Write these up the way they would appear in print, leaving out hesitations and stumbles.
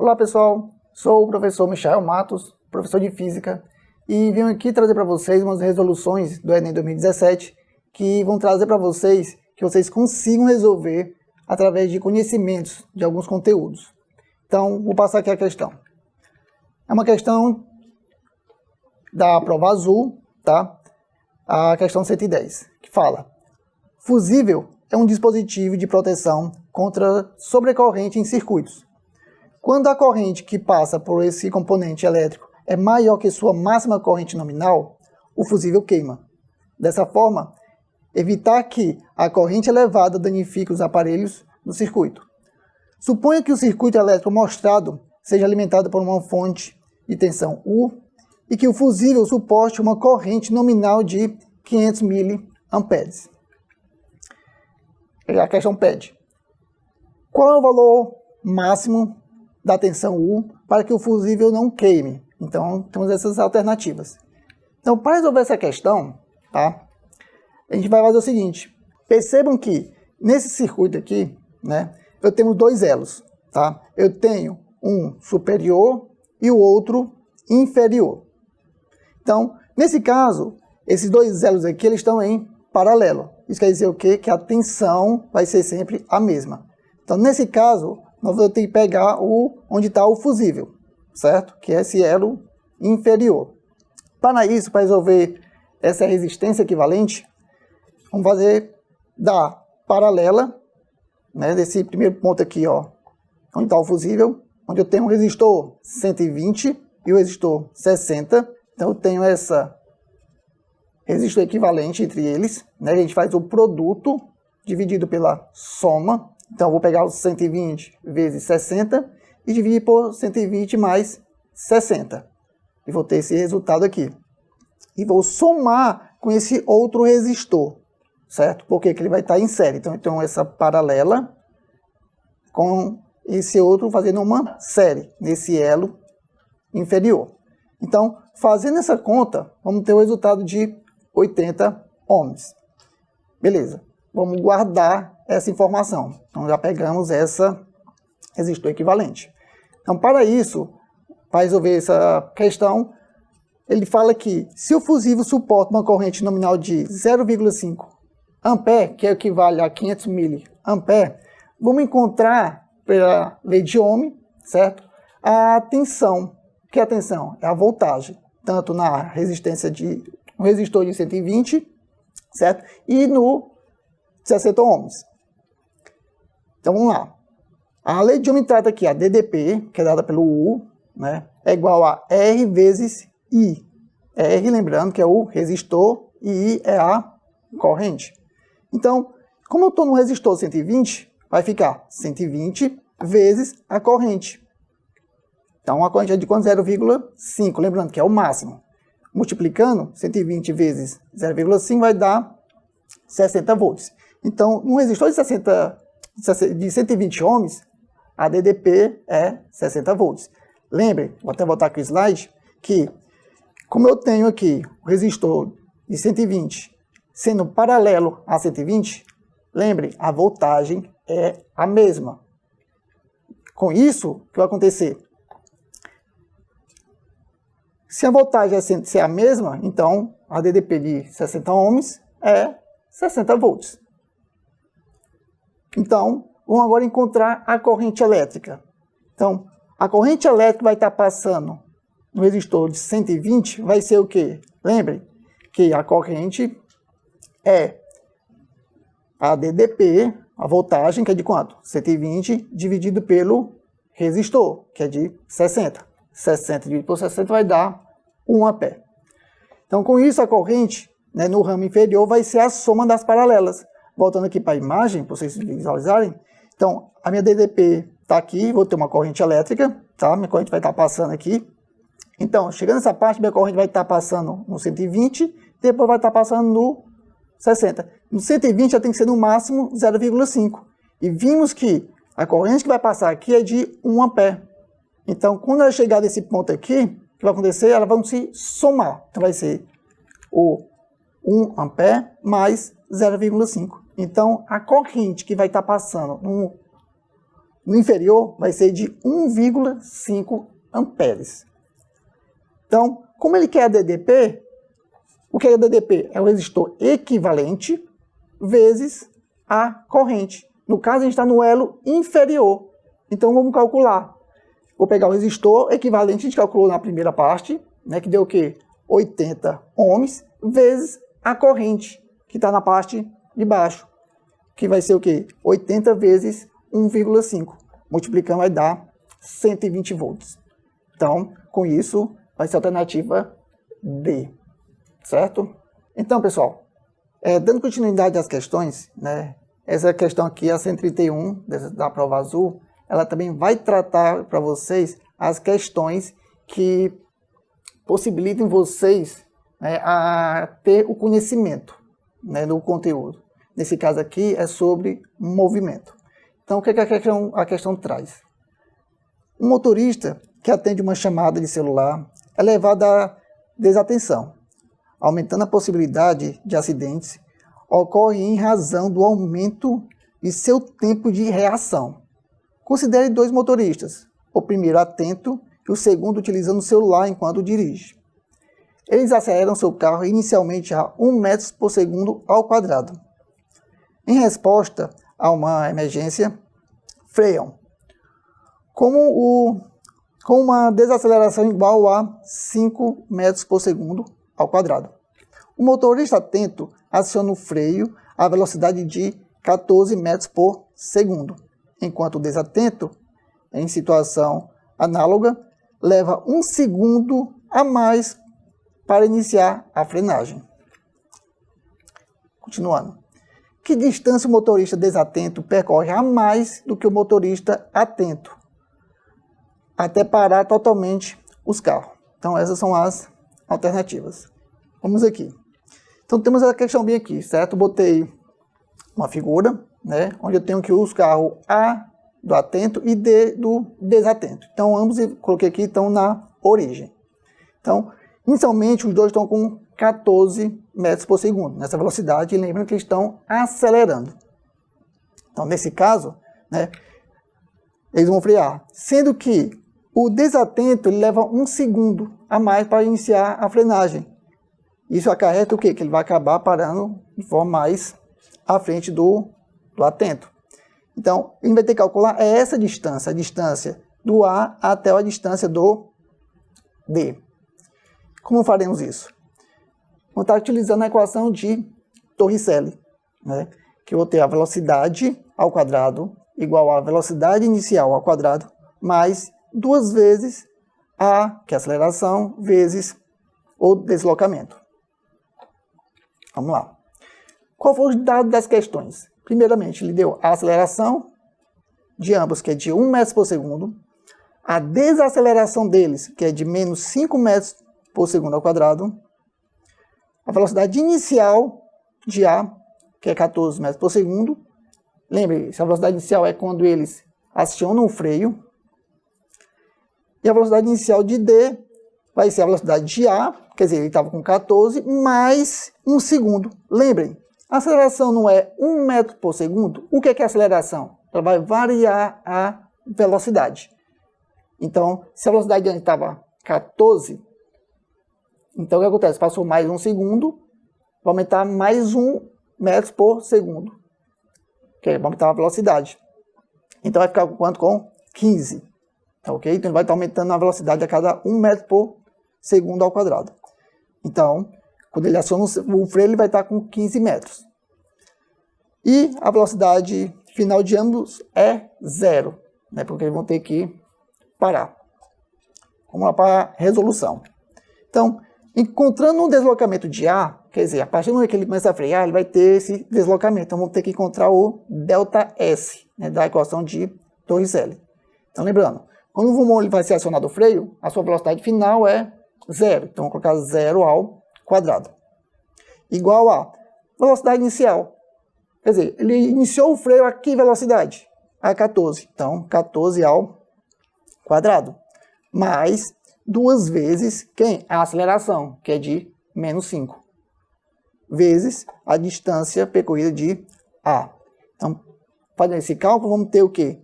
Olá pessoal, sou o professor Michael Matos, professor de Física, e vim aqui trazer para vocês umas resoluções do Enem 2017 que vão trazer para vocês que vocês consigam resolver através de conhecimentos de alguns conteúdos. Então, vou passar aqui a questão. É uma questão da prova azul, tá? A questão 110, que fala: fusível é um dispositivo de proteção contra sobrecorrente em circuitos. Quando a corrente que passa por esse componente elétrico é maior que sua máxima corrente nominal, o fusível queima. Dessa forma, evitar que a corrente elevada danifique os aparelhos do circuito. Suponha que o circuito elétrico mostrado seja alimentado por uma fonte de tensão U e que o fusível suporte uma corrente nominal de 500 mA. A questão pede: qual é o valor máximo da tensão U para que o fusível não queime? Então, temos essas alternativas. Então, para resolver essa questão, tá, a gente vai fazer o seguinte. Percebam que nesse circuito aqui, né, eu tenho dois elos, tá? Eu tenho um superior e o outro inferior. Então, nesse caso, esses dois elos aqui, eles estão em paralelo. Isso quer dizer o quê? Que a tensão vai ser sempre a mesma. Então, nesse caso, nós vamos ter que pegar onde está o fusível, certo? Que é esse elo inferior. Para isso, para resolver essa resistência equivalente, vamos fazer da paralela, né, desse primeiro ponto aqui, ó, onde está o fusível, onde eu tenho um resistor 120 e o resistor 60. Então, eu tenho essa resistor equivalente entre eles, né? A gente faz o produto dividido pela soma. Então, eu vou pegar os 120 vezes 60 e dividir por 120 mais 60. E vou ter esse resultado aqui. E vou somar com esse outro resistor, certo? Porque ele vai estar em série. Então, eu tenho essa paralela com esse outro fazendo uma série nesse elo inferior. Então, fazendo essa conta, vamos ter o resultado de 80 ohms. Beleza. Vamos guardar essa informação. Então, já pegamos essa resistor equivalente. Então, para isso, para resolver essa questão, ele fala que se o fusível suporta uma corrente nominal de 0,5 ampere, que equivale a 500 mA, vamos encontrar, pela lei de Ohm, certo? A tensão. O que é a tensão? É a voltagem, tanto na resistência de um resistor de 120, certo? E no 60 ohms. Então, vamos lá. A lei de Ohm trata aqui a DDP, que é dada pelo U, né, é igual a R vezes I. R, lembrando que é o resistor, e I é a corrente. Então, como eu estou no resistor 120, vai ficar 120 vezes a corrente. Então, a corrente é de quanto? 0,5, lembrando que é o máximo. Multiplicando, 120 vezes 0,5 vai dar 60 volts. Então, no resistor de 120 ohms, a DDP é 60 volts. Lembre, vou até voltar aqui o slide, que como eu tenho aqui o resistor de 120 sendo paralelo a 120, lembre, a voltagem é a mesma. Com isso, o que vai acontecer? Se a voltagem é a mesma, então a DDP de 60 ohms é 60 volts. Então, vamos agora encontrar a corrente elétrica. Então, a corrente elétrica vai estar passando no resistor de 120, vai ser o quê? Lembre que a corrente é a DDP, a voltagem, que é de quanto? 120 dividido pelo resistor, que é de 60. 60 dividido por 60 vai dar 1 ampere. Então, com isso, a corrente, né, no ramo inferior vai ser a soma das paralelas. Voltando aqui para a imagem, para vocês visualizarem. Então, a minha DDP está aqui, vou ter uma corrente elétrica, tá? Minha corrente vai estar passando aqui. Então, chegando nessa parte, minha corrente vai estar passando no 120, depois vai estar passando no 60. No 120 já tem que ser no máximo 0,5. E vimos que a corrente que vai passar aqui é de 1 ampere. Então, quando ela chegar nesse ponto aqui, o que vai acontecer? Elas vão se somar. Então, vai ser o 1 ampere mais 0,5. Então, a corrente que vai estar passando No inferior vai ser de 1,5 amperes. Então, como ele quer a DDP, o que é a DDP? É o resistor equivalente vezes a corrente. No caso, a gente está no elo inferior. Então, vamos calcular. Vou pegar o resistor equivalente, a gente calculou na primeira parte, né, que deu o quê? 80 ohms, vezes a corrente, que está na parte de baixo, que vai ser o quê? 80 vezes 1,5. Multiplicando vai dar 120 volts. Então, com isso, vai ser a alternativa D. Certo? Então, pessoal, dando continuidade às questões, né, essa questão aqui, a 131 da prova azul, ela também vai tratar para vocês as questões que possibilitem vocês, né, a ter o conhecimento, né, do conteúdo. Nesse caso aqui é sobre movimento. Então, o que a questão traz? Um motorista que atende uma chamada de celular é levado à desatenção, aumentando a possibilidade de acidentes, ocorre em razão do aumento de seu tempo de reação. Considere dois motoristas, o primeiro atento e o segundo utilizando o celular enquanto dirige. Eles aceleram seu carro inicialmente a 1 metro por segundo ao quadrado. Em resposta a uma emergência, freiam, com uma desaceleração igual a 5 metros por segundo ao quadrado. O motorista atento aciona o freio a velocidade de 14 metros por segundo, enquanto o desatento, em situação análoga, leva 1 segundo a mais para iniciar a frenagem. Continuando. Que distância o motorista desatento percorre a mais do que o motorista atento, até parar totalmente os carros? Então, essas são as alternativas. Vamos aqui. Então, temos a questão bem aqui, certo? Botei uma figura, né, onde eu tenho que os carros A do atento e D do desatento. Então, ambos eu coloquei aqui, estão na origem. Então, inicialmente, os dois estão com 14 metros por segundo, nessa velocidade, e lembrando que eles estão acelerando. Então, nesse caso, né, eles vão frear, sendo que o desatento ele leva 1 segundo a mais para iniciar a frenagem. Isso acarreta o quê? Que ele vai acabar parando de forma mais à frente do atento. Então, a gente vai ter que calcular essa distância, a distância do A até a distância do D. Como faremos isso? Vamos estar utilizando a equação de Torricelli, né? Que eu vou ter a velocidade ao quadrado igual à velocidade inicial ao quadrado, mais 2 vezes a, que é a aceleração, vezes o deslocamento. Vamos lá. Qual foi o dado das questões? Primeiramente, ele deu a aceleração de ambos, que é de 1 metro por segundo, a desaceleração deles, que é de menos 5 metros por segundo ao quadrado, a velocidade inicial de A, que é 14 metros por segundo. Lembre-se, a velocidade inicial é quando eles acionam o freio. E a velocidade inicial de D vai ser a velocidade de A, quer dizer, ele estava com 14, mais 1 segundo. Lembrem, a aceleração não é 1 metro por segundo. O que é a aceleração? Ela vai variar a velocidade. Então, se a velocidade antes estava 14, então o que acontece? Passou mais 1 segundo, vai aumentar mais 1 metro por segundo. Okay? Vai aumentar a velocidade. Então vai ficar com quanto? Com 15. Tá, ok? Então ele vai estar aumentando a velocidade a cada 1 metro por segundo ao quadrado. Então, quando ele aciona o freio, ele vai estar com 15 metros. E a velocidade final de ambos é 0, né? Porque eles vão ter que parar. Vamos lá para a resolução. Então, encontrando um deslocamento de A, quer dizer, a partir do momento que ele começa a frear, ele vai ter esse deslocamento. Então, vamos ter que encontrar o ΔS, né, da equação de Torricelli. Então, lembrando, quando ele vai ser acionado o freio, a sua velocidade final é 0. Então, vou colocar 0 ao quadrado. Igual a velocidade inicial. Quer dizer, ele iniciou o freio a que velocidade? A 14. Então, 14 ao quadrado. Mais 2 vezes quem? A aceleração, que é de menos 5. Vezes a distância percorrida de A. Então, fazendo esse cálculo, vamos ter o quê?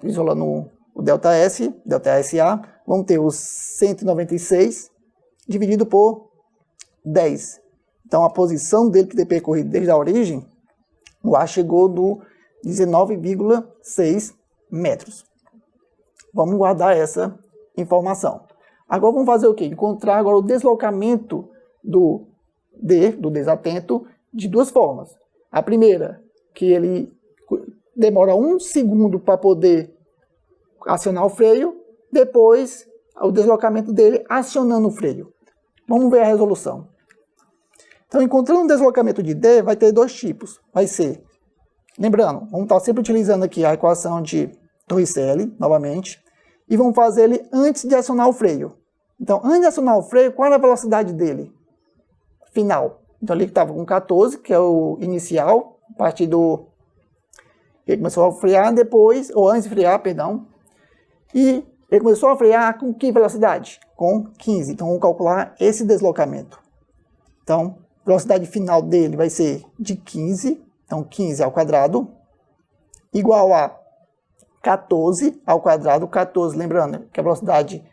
isolando o ΔS, ΔSA, vamos ter os 196 dividido por 10. Então, a posição dele que tem percorrido desde a origem, o A chegou no 19,6 metros. Vamos guardar essa informação. Agora vamos fazer o quê? Encontrar agora o deslocamento do D, do desatento, de duas formas. A primeira, que ele demora 1 segundo para poder acionar o freio, depois o deslocamento dele acionando o freio. Vamos ver a resolução. Então, encontrando um deslocamento de D, vai ter dois tipos. Vai ser, lembrando, vamos estar sempre utilizando aqui a equação de Torricelli, novamente, e vamos fazer ele antes de acionar o freio. Então, antes de acionar o freio, qual é a velocidade dele? Final. Então, ele estava com 14, que é o inicial, a partir do... Ele começou a frear depois, ou antes de frear, perdão. E ele começou a frear com que velocidade? Com 15. Então, vamos calcular esse deslocamento. Então, a velocidade final dele vai ser de 15. Então, 15 ao quadrado, igual a 14 ao quadrado. 14, lembrando que é a velocidade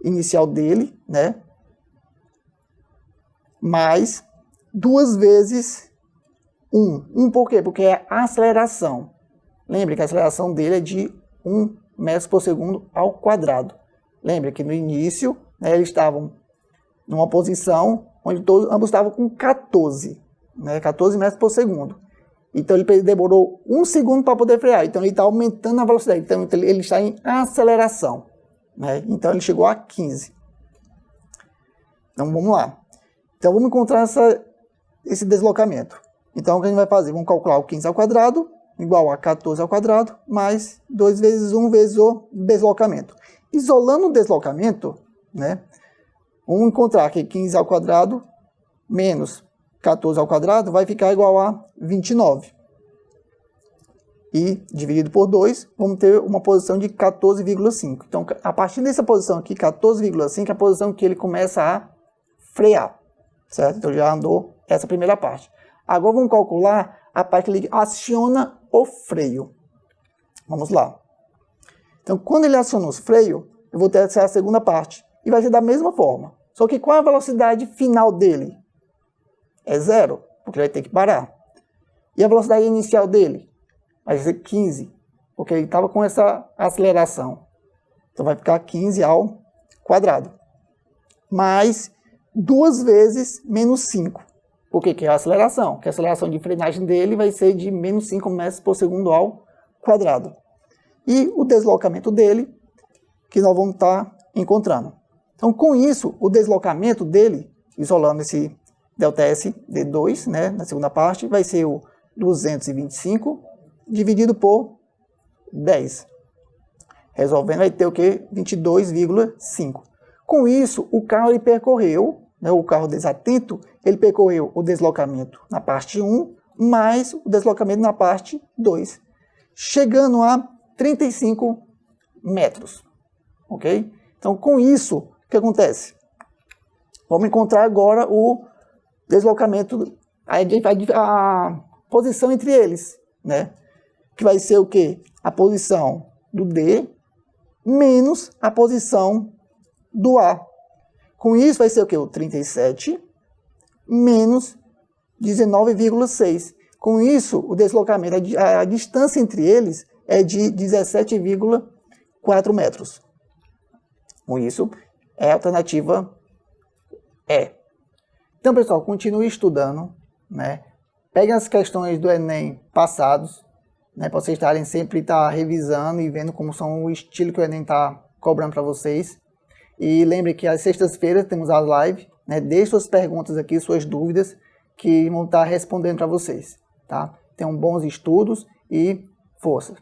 inicial dele, né? Mais 2 vezes 1. 1 por quê? Porque é a aceleração. Lembre que a aceleração dele é de 1 metro por segundo ao quadrado. Lembre que no início, né, eles estavam numa posição onde ambos estavam com 14, né, 14 metros por segundo. Então ele demorou 1 segundo para poder frear. Então ele está aumentando a velocidade. Então ele está em aceleração, né? Então ele chegou a 15. Então vamos lá. Então vamos encontrar esse deslocamento. Então o que a gente vai fazer? Vamos calcular o 15 ao quadrado, igual a 14 ao quadrado, mais 2 vezes 1 vezes o deslocamento. Isolando o deslocamento, né, vamos encontrar que 15 ao quadrado menos 14 ao quadrado vai ficar igual a 29. E dividido por 2, vamos ter uma posição de 14,5. Então, a partir dessa posição aqui, 14,5, é a posição que ele começa a frear. Certo? Então, já andou essa primeira parte. Agora, vamos calcular a parte que ele aciona o freio. Vamos lá. Então, quando ele aciona o freio, eu vou ter essa segunda parte. E vai ser da mesma forma. Só que qual é a velocidade final dele? É 0, porque ele vai ter que parar. E a velocidade inicial dele? Vai ser 15, porque ele estava com essa aceleração. Então vai ficar 15 ao quadrado. Mais 2 vezes menos 5. Por quê? Que é a aceleração. Que a aceleração de frenagem dele vai ser de menos 5 metros por segundo ao quadrado. E o deslocamento dele, que nós vamos estar encontrando. Então, com isso, o deslocamento dele, isolando esse ΔS D2, né, na segunda parte, vai ser o 225 dividido por 10. Resolvendo, vai ter o quê? 22,5. Com isso, o carro ele percorreu, né, o carro desatento, ele percorreu o deslocamento na parte 1, mais o deslocamento na parte 2, chegando a 35 metros. Ok? Então, com isso, o que acontece? Vamos encontrar agora o deslocamento, a posição entre eles, né? Que vai ser o quê? A posição do D menos a posição do A. Com isso vai ser o quê? O 37 menos 19,6. Com isso, o deslocamento, a distância entre eles é de 17,4 metros. Com isso, é a alternativa E. Então, pessoal, continue estudando, né? Peguem as questões do Enem passados, né, para vocês estarem sempre revisando e vendo como são o estilo que o Enem está cobrando para vocês. E lembre que às sextas-feiras temos a live, né? Deixe suas perguntas aqui, suas dúvidas, que vão estar respondendo para vocês, tá? Tenham bons estudos e força!